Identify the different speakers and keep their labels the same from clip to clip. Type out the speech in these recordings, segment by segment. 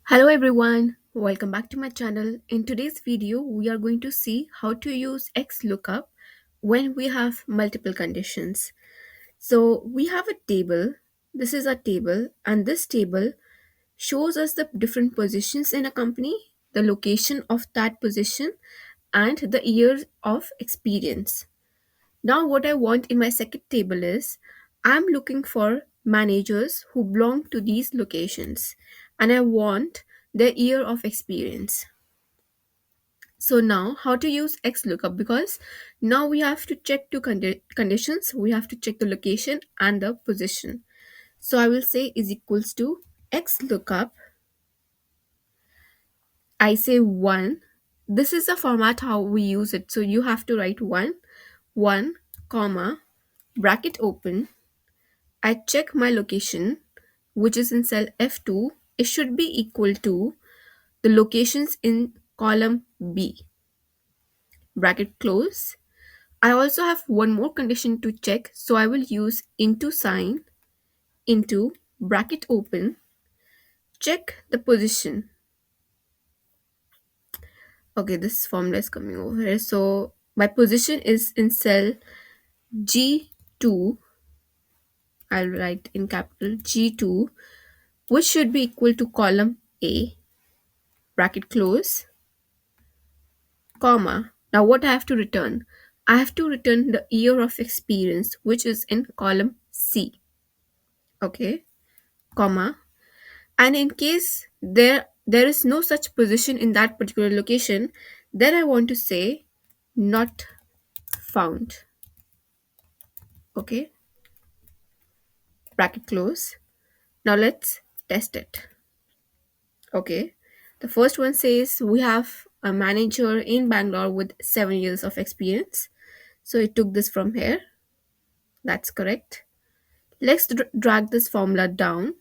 Speaker 1: Hello everyone, welcome back to my channel. In today's video, we are going to see how to use XLOOKUP when we have multiple conditions. So we have a table. This is a table, and this table shows us the different positions in a company, the location of that position, and the years of experience. Now, what I want in my second table is I'm looking for managers who belong to these locations and I want their year of experience. So, now how to use XLOOKUP, because now we have to check two conditions. We have to check the location and the position. So, I will say is equals to XLOOKUP. I say 1. This is the format how we use it. So, you have to write 1, comma, bracket open. I check my location, which is in cell F2. It should be equal to the locations in column B. Bracket close. I also have one more condition to check, so I will use into sign, into bracket open, check the position. Okay, this formula is coming over here. So my position is in cell G2. I'll write in capital G2, which should be equal to column A, bracket close, comma. Now what I have to return? I have to return the year of experience, which is in column C. Okay, comma. And in case there is no such position in that particular location, then I want to say not found. Okay, bracket close. Now let's test it. Okay, the first one says we have a manager in Bangalore with 7 years of experience. So it took this from here. That's correct. Let's drag this formula down.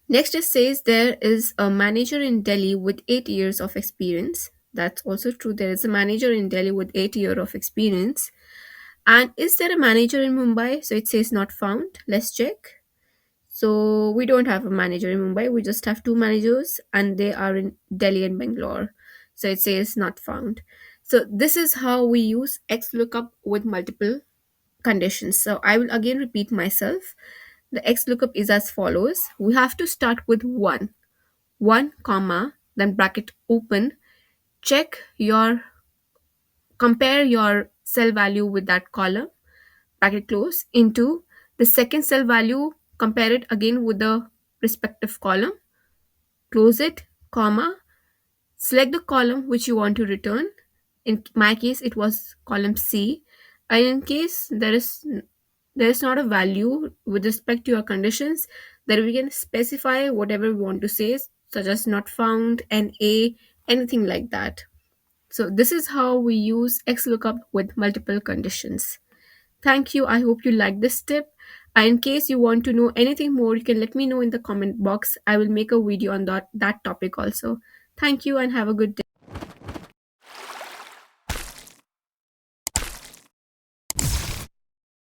Speaker 1: Next, it says there is a manager in Delhi with 8 years of experience. That's also true. There is a manager in Delhi with 8 years of experience. And is there a manager in Mumbai? So it says not found. Let's check. So we don't have a manager in Mumbai. We just have two managers, and they are in Delhi and Bangalore. So it says not found. So this is how we use XLOOKUP with multiple conditions. So I will again repeat myself. The XLOOKUP is as follows. We have to start with 1 comma, then bracket open, check your, compare your cell value with that column, bracket close, into the second cell value, compare it again with the respective column, close it, comma, select the column which you want to return. In my case, it was column C. And in case there is not a value with respect to your conditions, then we can specify whatever we want to say, such as not found, NA, anything like that. So this is how we use XLOOKUP with multiple conditions. Thank you. I hope you like this tip. And in case you want to know anything more, you can let me know in the comment box. I will make a video on that topic also. Thank you and have a good day.